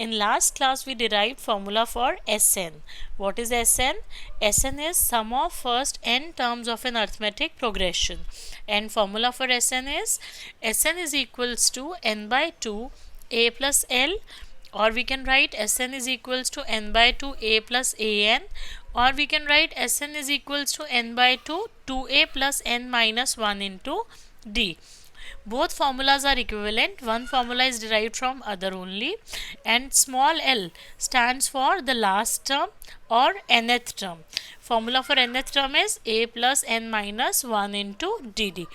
In last class we derived formula for Sn. What is Sn? Sn is sum of first n terms of an arithmetic progression, and formula for Sn is equals to n by 2 a plus l, or we can write Sn is equals to n by 2 a plus an, or we can write Sn is equals to n by 2 2a plus n minus 1 into d. Both formulas are equivalent. One formula is derived from other only, and small l stands for the last term or nth term. Formula for nth term is a plus n minus 1 into dd.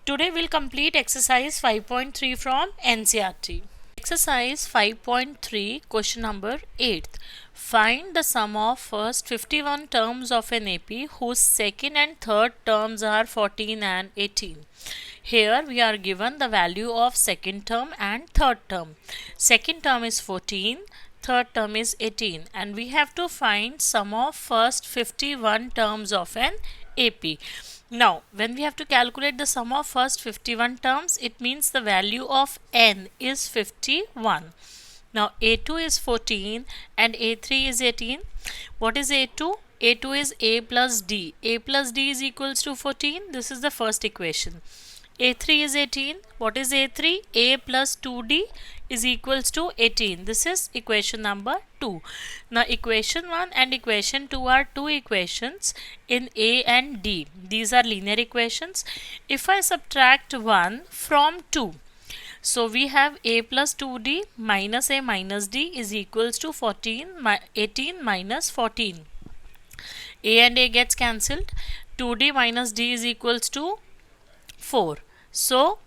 Today we'll complete exercise 5.3 from NCERT. Exercise 5.3, question number 8. Find the sum of first 51 terms of an AP whose second and third terms are 14 and 18. Here we are given the value of second term and third term. Second term is 14, third term is 18, and we have to find sum of first 51 terms of an AP. Now, when we have to calculate the sum of first 51 terms, it means the value of n is 51. Now, A2 is 14 and A3 is 18. What is A2? A2 is A plus D. A plus D is equals to 14. This is the first equation. A3 is 18. What is A3? A plus 2D is equals to 18. This is equation number 2. Now equation 1 and equation 2 are two equations in A and D. These are linear equations. If I subtract 1 from 2, so we have A plus 2D minus A minus D is equals to 18 minus 14. A and A gets cancelled. 2D minus D is equals to 4. So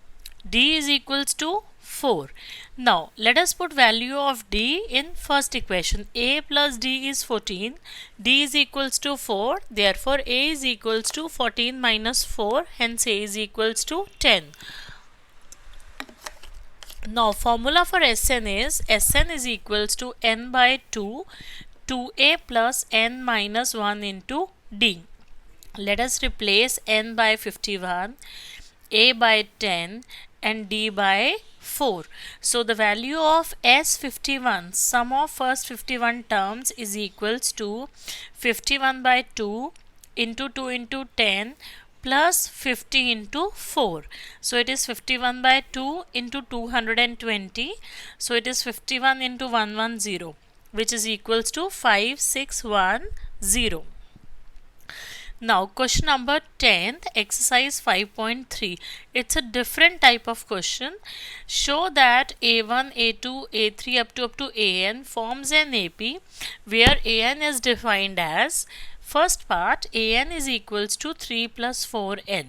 D is equals to 4. Now let us put value of D in first equation. A plus D is 14. D is equals to 4. Therefore A is equals to 14 minus 4. Hence A is equals to 10. Now formula for Sn is equals to n by 2 2a plus n minus 1 into d. Let us replace n by 51, a by 10 and d by 4. So the value of S51, sum of first 51 terms, is equals to 51 by 2 into 2 into 10 plus 50 into 4. So it is 51 by 2 into 220. So it is 51 into 110, which is equals to 5610. Now question number 10, exercise 5.3. It's a different type of question. Show that A1, A2, A3 up to AN forms an AP where AN is defined as, first part, AN is equals to 3 plus 4n.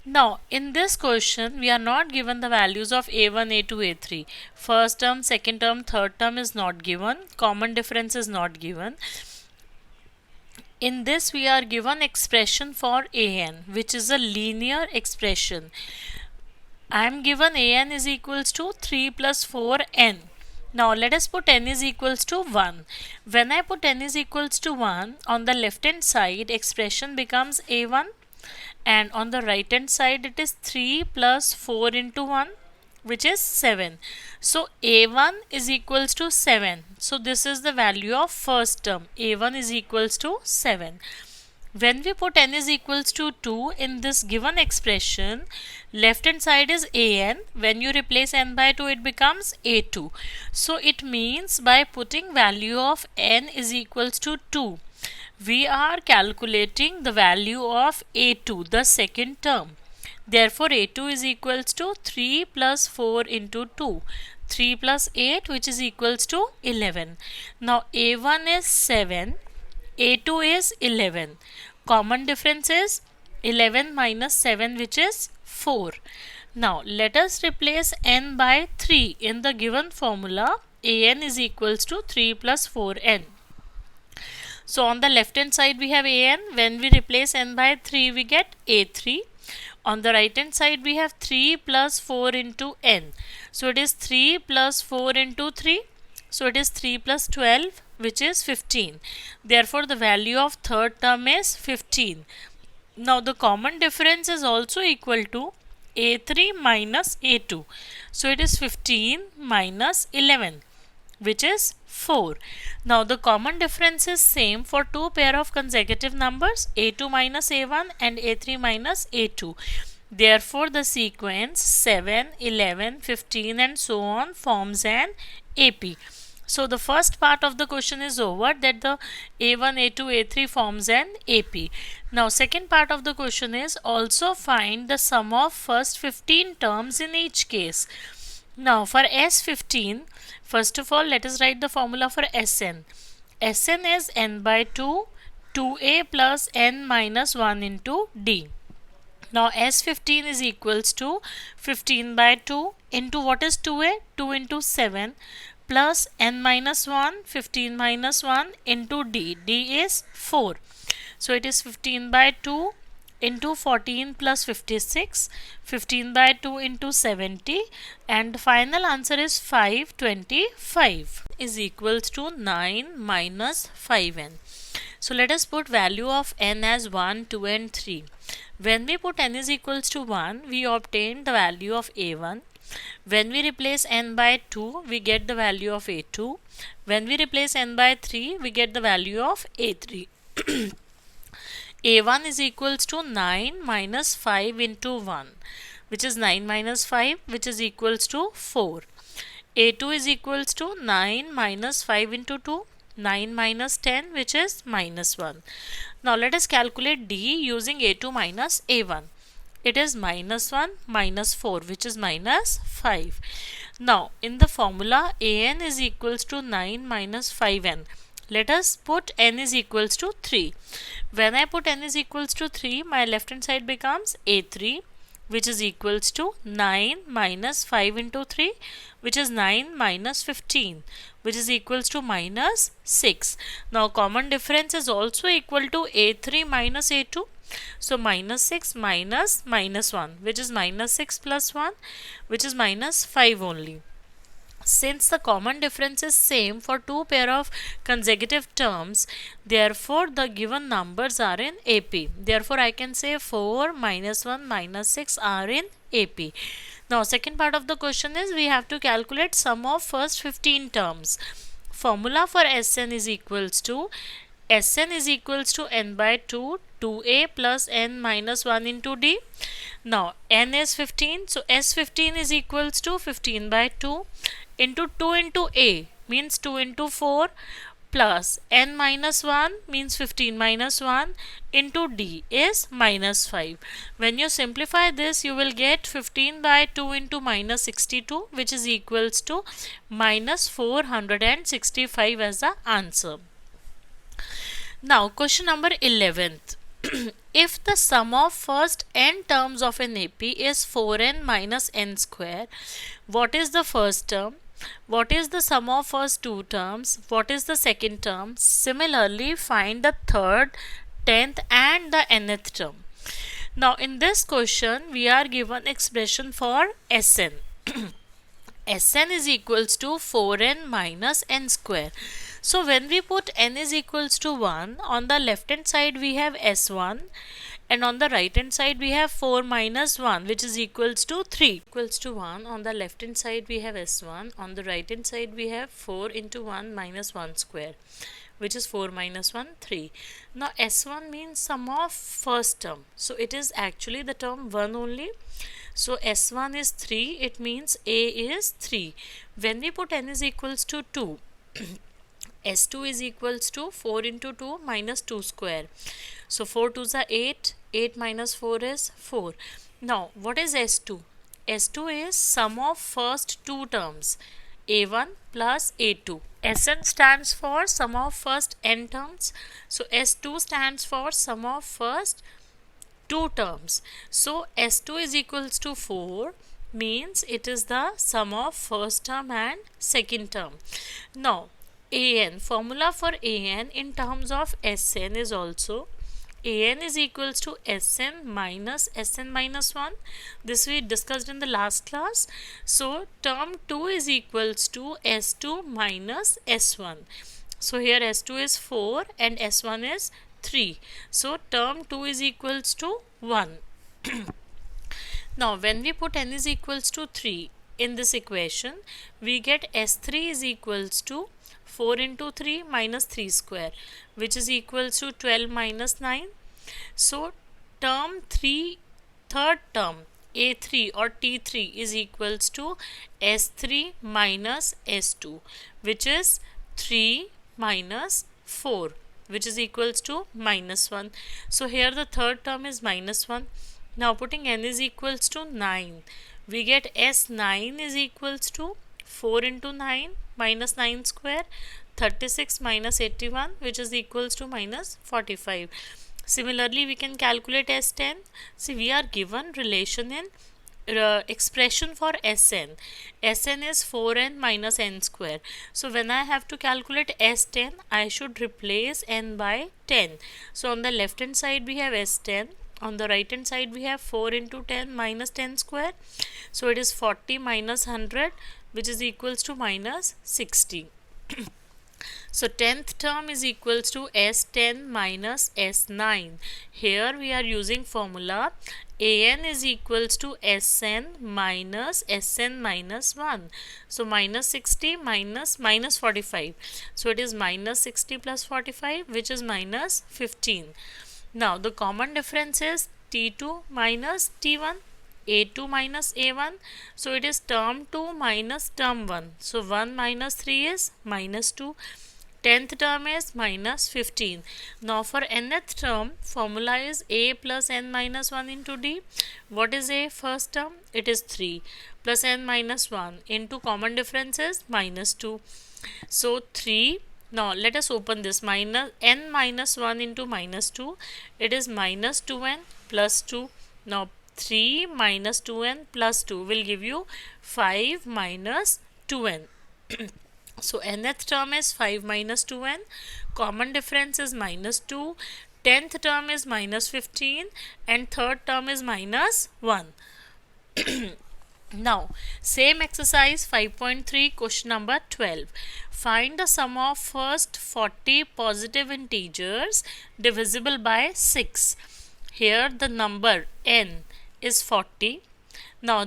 Now in this question we are not given the values of A1, A2, A3. First term, second term, third term is not given. Common difference is not given. In this we are given expression for AN, which is a linear expression. I am given AN is equals to 3 plus 4n. Now let us put n is equals to 1. When I put n is equals to 1, on the left hand side expression becomes A1, and on the right hand side it is 3 plus 4 into 1, which is 7. So A1 is equals to 7. So this is the value of first term. A1 is equals to 7. When we put n is equals to 2 in this given expression, left hand side is an. When you replace n by 2, it becomes a2. So it means by putting value of n is equals to 2, we are calculating the value of a2, the second term. Therefore a2 is equals to 3 plus 4 into 2. 3 plus 8, which is equals to 11. Now a1 is 7. A2 is 11. Common difference is 11 minus 7, which is 4. Now let us replace n by 3 in the given formula. An is equals to 3 plus 4n. So on the left hand side we have an. When we replace n by 3 we get a3. On the right hand side we have 3 plus 4 into n. So it is 3 plus 4 into 3. So it is 3 plus 12, which is 15. Therefore the value of third term is 15. Now the common difference is also equal to a3 minus a2. So it is 15 minus 11. which is 4. Now the common difference is same for two pair of consecutive numbers, a2 minus a1 and a3 minus a2. Therefore the sequence 7, 11, 15 and so on forms an AP. So the first part of the question is over, that the A1, A2, A3 forms an AP. Now second part of the question is also find the sum of first 15 terms in each case. Now for S15, first of all let us write the formula for Sn. Sn is n by 2, 2a plus n minus 1 into d. Now S15 is equals to 15 by 2 into what is 2a? 2 into 7 plus n minus 1, 15 minus 1 into d. d is 4. So it is 15 by 2 into 14 plus 56, 15 by 2 into 70, and final answer is 525 is equals to 9 minus 5n. So let us put value of n as 1, 2 and 3. When we put n is equals to 1, we obtain the value of a1. When we replace n by 2, we get the value of a2. When we replace n by 3, we get the value of a3. a1 is equals to 9 minus 5 into 1, which is 9 minus 5, which is equals to 4. a2 is equals to 9 minus 5 into 2, 9 minus 10, which is minus 1. Now let us calculate d using a2 minus a1. It is minus 1 minus 4, which is minus 5. Now in the formula an is equals to 9 minus 5n. Let us put n is equals to 3. When I put n is equals to 3, my left hand side becomes a3, which is equals to 9 minus 5 into 3, which is 9 minus 15, which is equals to minus 6. Now common difference is also equal to a3 minus a2. So minus 6 minus minus 1, which is minus 6 plus 1, which is minus 5 only. Since the common difference is same for two pair of consecutive terms, therefore the given numbers are in AP. Therefore I can say 4, minus 1, minus 6 are in AP. Now second part of the question is we have to calculate sum of first 15 terms. Formula for Sn is equals to n by 2, 2a plus n minus 1 into d. Now n is 15, so S15 is equals to 15 by 2 into 2 into a means 2 into 4 plus n minus 1 means 15 minus 1 into d is minus 5. When you simplify this, you will get 15 by 2 into minus 62, which is equals to minus 465 as the answer. Now question number 11th. If the sum of first n terms of an AP is 4n minus n square, what is the first term? What is the sum of first two terms? What is the second term? Similarly, find the third, 10th and the nth term. Now in this question, we are given expression for Sn. Sn is equals to 4n minus n square. So when we put n is equals to 1, on the left hand side we have s1 and on the right hand side we have 4 minus 1, which is equals to 3. Equals to 1, on the left hand side we have s1, on the right hand side we have 4 into 1 minus 1 square, which is 4 minus 1, 3. Now s1 means sum of first term, so it is actually the term 1 only. So s1 is 3, it means a is 3. When we put n is equals to 2, S2 is equals to 4 into 2 minus 2 square. So 4 2s are 8, 8 minus 4 is 4. Now what is S2? S2 is sum of first two terms, A1 plus A2. Sn stands for sum of first n terms. So S2 stands for sum of first two terms. So S2 is equals to 4 means it is the sum of first term and second term. Now an, formula for an in terms of Sn is also an is equals to Sn minus 1. This we discussed in the last class. So term 2 is equals to S2 minus S1. So here S2 is 4 and S1 is 3. So term 2 is equals to 1. Now when we put n is equals to 3, in this equation, we get S3 is equals to 4 into 3 minus 3 square, which is equals to 12 minus 9. So term 3, third term A3 or T3 is equals to S3 minus S2, which is 3 minus 4, which is equals to minus 1. So here the third term is minus 1. Now putting n is equals to 9, we get S9 is equals to 4 into 9 minus 9 square, 36 minus 81, which is equals to minus 45. Similarly, we can calculate S10. See, we are given relation in expression for Sn. Sn is 4n minus n square. So when I have to calculate S10, I should replace n by 10. So on the left hand side we have S10. On the right hand side we have 4 into 10 minus 10 square. So it is 40 minus 100, which is equals to minus 60. So 10th term is equals to S10 minus S9. Here we are using formula An is equals to Sn minus Sn minus 1. So minus 60 minus 45. So it is minus 60 plus 45, which is minus 15. Now the common difference is T2 minus T1. A2 minus A1, so it is term 2 minus term 1. So 1 minus 3 is minus 2. 10th term is minus 15. Now for nth term, formula is A plus n minus 1 into D. What is A first term? It is 3 plus n minus 1 into common difference is minus 2. So 3. Now let us open this, minus n minus 1 into minus 2. It is minus 2n plus 2. Now 3 minus 2n plus 2 will give you 5 minus 2n. So nth term is 5 minus 2n, common difference is minus 2, 10th term is minus 15, and third term is minus 1. Now same exercise 5.3, question number 12. Find the sum of first 40 positive integers divisible by 6. Here the number n is 40. Now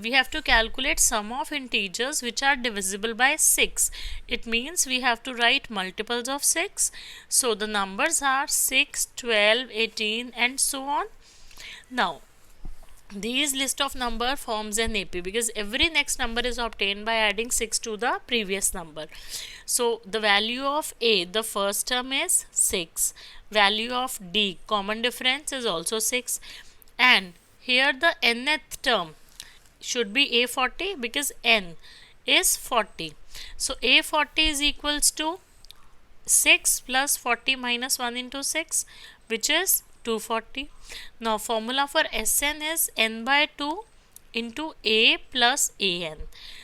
we have to calculate sum of integers which are divisible by 6. It means we have to write multiples of 6. So the numbers are 6, 12, 18 and so on. Now these list of number forms an AP because every next number is obtained by adding 6 to the previous number. So the value of A, the first term is 6. Value of D, common difference is also 6. And here the nth term should be A40 because n is 40. So A40 is equals to 6 plus 40 minus 1 into 6, which is 240. Now formula for Sn is n by 2 into A plus An.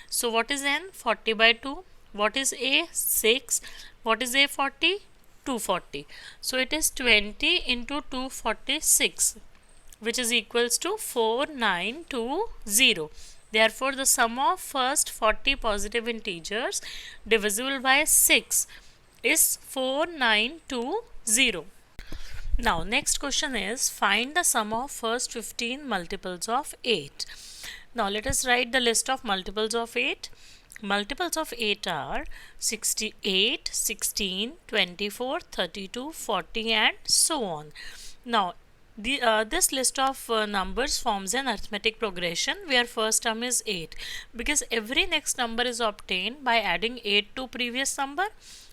So what is n? 40 by 2. What is A? 6. What is A40? 240. So it is 20 into 246, which is equals to 4920. Therefore, the sum of first 40 positive integers divisible by 6 is 4920. Now, next question is find the sum of first 15 multiples of 8. Now, let us write the list of multiples of 8. Multiples of 8 are 68, 16, 24, 32, 40 and so on. Now, this list of numbers forms an arithmetic progression where first term is 8 because every next number is obtained by adding 8 to previous number.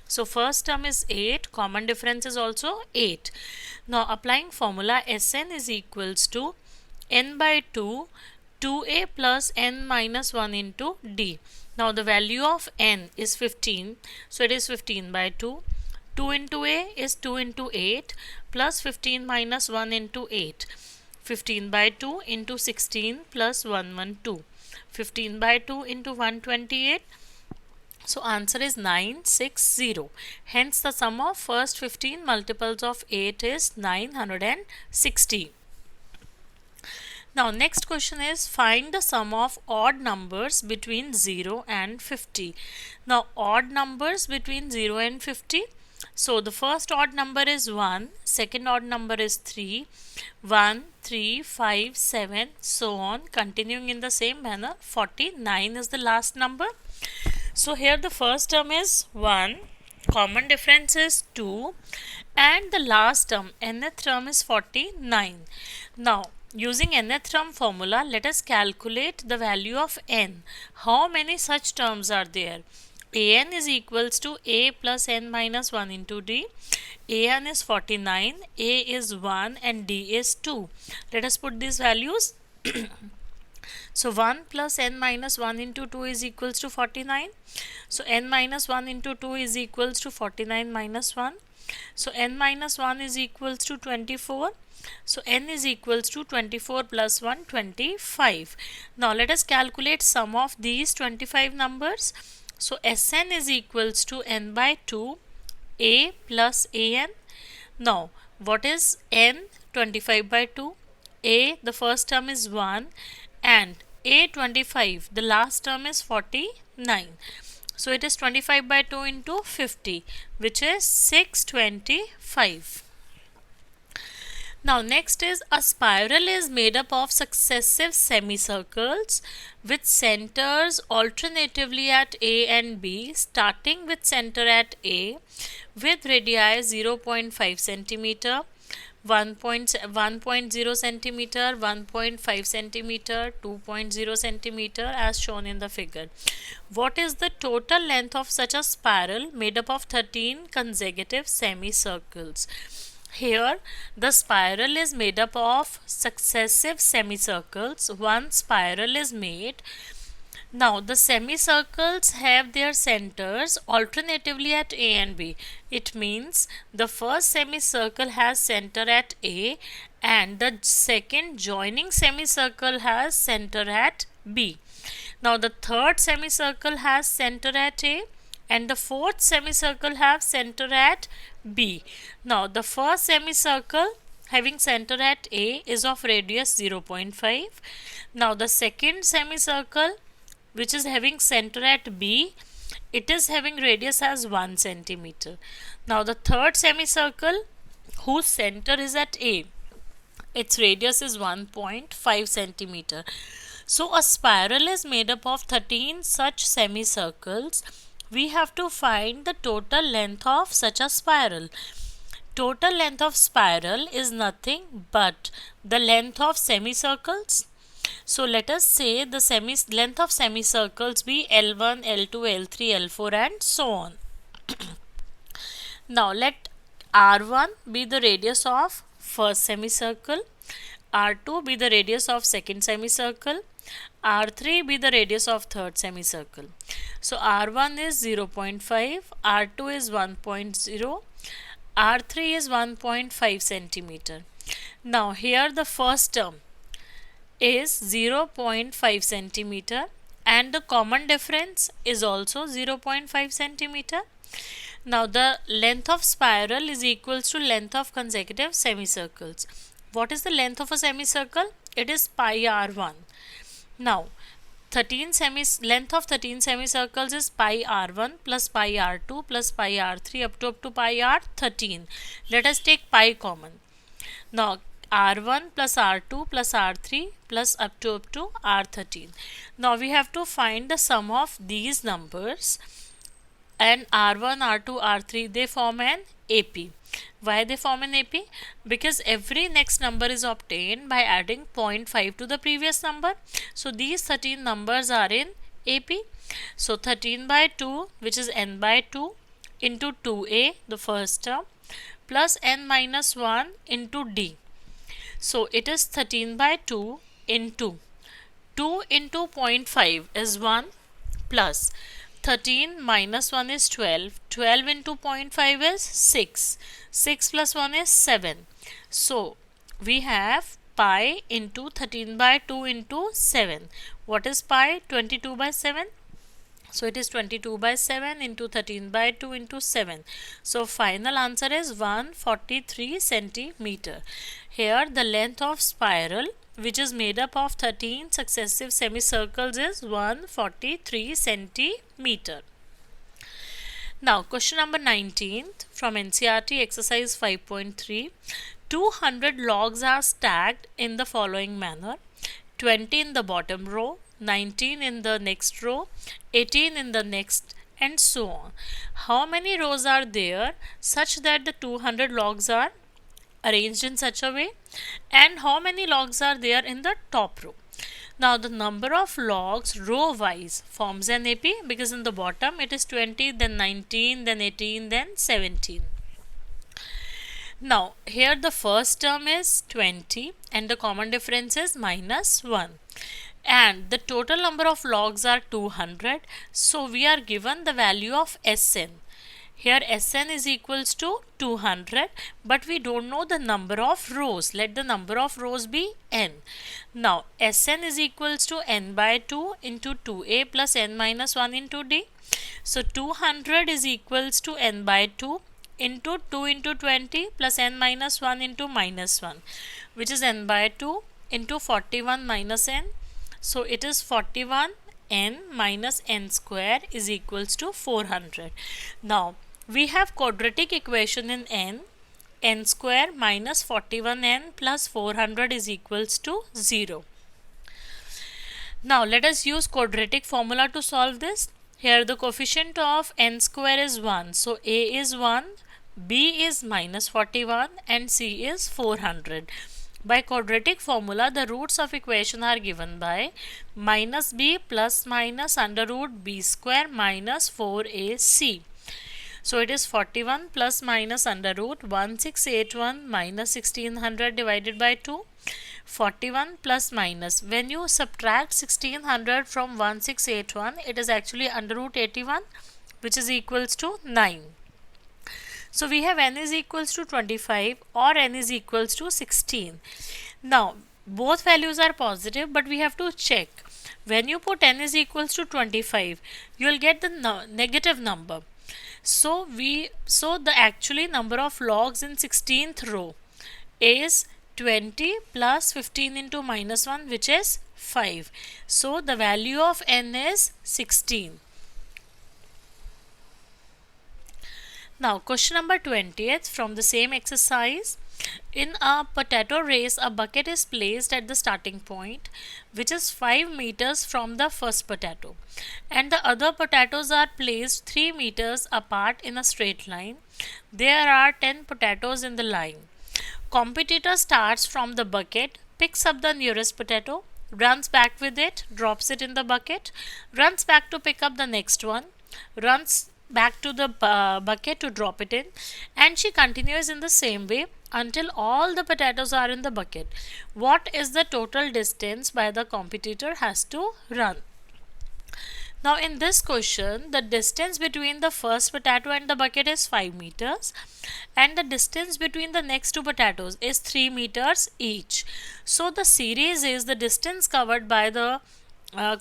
So first term is 8, common difference is also 8. Now applying formula Sn is equals to n by 2, 2a plus n minus 1 into d. Now the value of n is 15, so it is 15 by 2. 2 into a is 2 into 8 plus 15 minus 1 into 8. 15 by 2 into 16 plus 112. 15 by 2 into 128. So answer is 960. Hence the sum of first 15 multiples of 8 is 960. Now next question is find the sum of odd numbers between 0 and 50. Now odd numbers between 0 and 50. So the first odd number is 1, second odd number is 3, 1, 3, 5, 7, so on, continuing in the same manner. 49 is the last number. So here the first term is 1, common difference is 2, and the last term, nth term, is 49. Now, using nth term formula, let us calculate the value of n. How many such terms are there? An is equals to a plus n minus 1 into d. An is 49, a is 1, and d is 2. Let us put these values. So 1 plus n minus 1 into 2 is equals to 49. So n minus 1 into 2 is equals to 49 minus 1. So n minus 1 is equals to 24. So n is equals to 24 plus 1, 25. Now let us calculate sum of these 25 numbers. So Sn is equals to n by 2, a plus an. Now what is n? 25 by 2. A, the first term, is 1, and a 25, the last term, is 49. So it is 25 by 2 into 50, which is 625. Now next is, a spiral is made up of successive semicircles with centers alternatively at A and B, starting with center at A with radii 0.5 centimeter, 1.0 centimeter, 1.5 centimeter, 2.0 centimeter, as shown in the figure. What is the total length of such a spiral made up of 13 consecutive semicircles? Here the spiral is made up of successive semicircles. One spiral is made. Now the semicircles have their centers alternatively at A and B. It means the first semicircle has center at A and the second joining semicircle has center at B. Now the third semicircle has center at A and the fourth semicircle have center at B. Now the first semicircle having center at A is of radius 0.5. Now the second semicircle, which is having center at B, it is having radius as 1 centimeter. Now the third semicircle, whose center is at A, its radius is 1.5 centimeter. So a spiral is made up of 13 such semicircles. We have to find the total length of such a spiral. Total length of spiral is nothing but the length of semicircles. So let us say the length of semicircles be L1, L2, L3, L4, and so on. Now let R1 be the radius of first semicircle, R2 be the radius of second semicircle, R3 be the radius of third semicircle. So R1 is 0.5, R2 is 1.0, R3 is 1.5 centimeter. Now here the first term is 0.5 centimeter and the common difference is also 0.5 centimeter. Now the length of spiral is equals to length of consecutive semicircles. What is the length of a semicircle? It is pi r1. Now length of 13 semicircles is pi r1 plus pi r2 plus pi r3 up to pi r13. Let us take pi common. Now r1 plus r2 plus r3 plus up to r13. Now we have to find the sum of these numbers, and r1, r2, r3, they form an AP. Why they form an AP? Because every next number is obtained by adding 0.5 to the previous number. So these 13 numbers are in AP. So 13 by 2, which is n by 2 into 2a, the first term, plus n minus 1 into d. So it is 13 by 2 into 2 into 0.5 is 1 plus 13 minus 1 is 12. 12 into 0.5 is 6. 6 plus 1 is 7. So we have pi into 13 by 2 into 7. What is pi? 22 by 7. So it is 22 by 7 into 13 by 2 into 7. So final answer is 143 centimeter. Here the length of spiral, which is made up of 13 successive semicircles, is 143 centimeter. Now question number 19 from NCERT exercise 5.3. 200 logs are stacked in the following manner: 20 in the bottom row, 19 in the next row, 18 in the next, and so on. How many rows are there such that the 200 logs are arranged in such a way, and how many logs are there in the top row? Now the number of logs row wise forms an AP, because in the bottom it is 20, then 19, then 18, then 17. Now here the first term is 20 and the common difference is -1, and the total number of logs are 200. So we are given the value of Sn. Here Sn is equals to 200, but we don't know the number of rows. Let the number of rows be n. Now Sn is equals to n by 2 into 2a plus n minus 1 into d. So 200 is equals to n by 2 into 2 into 20 plus n minus 1 into -1, which is n by 2 into 41 minus n. So it is 41 n minus n square is equals to 400. Now we have quadratic equation in n square minus 41n plus 400 is equals to 0. Now let us use quadratic formula to solve this. Here the coefficient of n square is 1. So a is 1, b is -41 and c is 400. By quadratic formula, the roots of equation are given by -b plus minus under root b square minus 4ac. So it is 41 plus minus under root 1681 minus 1600 divided by 2. 41 plus minus, when you subtract 1600 from 1681, it is actually under root 81, which is equals to 9. So we have n is equals to 25 or n is equals to 16. Now both values are positive, but we have to check. When you put n is equals to 25, you will get the negative number. So the actually number of logs in 16th row is 20 plus 15 into -1, which is 5. So the value of n is 16. Now question number 20th from the same exercise. In a potato race, a bucket is placed at the starting point, which is 5 meters from the first potato, and the other potatoes are placed 3 meters apart in a straight line. There are 10 potatoes in the line. Competitor starts from the bucket, picks up the nearest potato, runs back with it, drops it in the bucket, runs back to pick up the next one, runs back to the bucket to drop it in, and she continues in the same way until all the potatoes are in the bucket. What is the total distance by the competitor has to run? Now in this question, the distance between the first potato and the bucket is 5 meters, and the distance between the next two potatoes is 3 meters each. So the series is the distance covered by the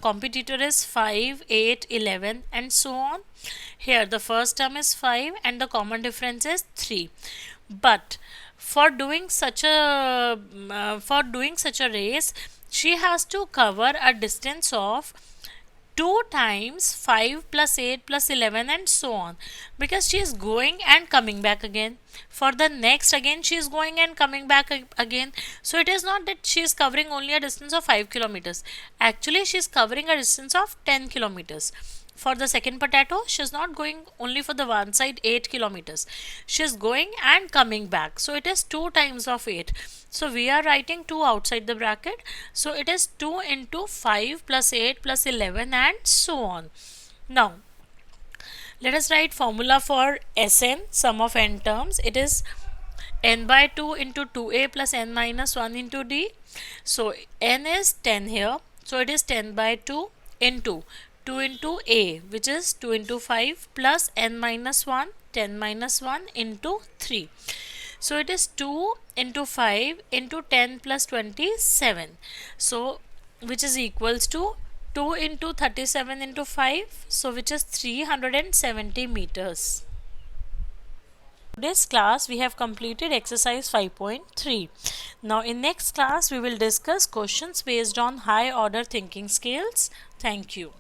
competitor is 5, 8, 11 and so on. Here the first term is 5 and the common difference is 3. But for doing such a race, she has to cover a distance of 2 times 5 plus 8 plus 11 and so on, because she is going and coming back again. For the next again she is going and coming back again. So it is not that she is covering only a distance of 5 kilometers. Actually she is covering a distance of 10 kilometers. For the second potato, she is not going only for the one side 8 kilometers. She is going and coming back. So it is 2 times of 8. So we are writing 2 outside the bracket. So it is 2 into 5 plus 8 plus 11 and so on. Now let us write formula for Sn, sum of n terms. It is n by 2 into 2a plus n minus 1 into d. So n is 10 here. So it is 10 by 2 into 2 into a, which is 2 into 5 plus n minus 1, 10 minus 1 into 3. So it is 2 into 5 into 10 plus 27. So which is equals to 2 into 37 into 5. So which is 370 meters. Today's class we have completed exercise 5.3. Now in next class we will discuss questions based on high order thinking skills. Thank you.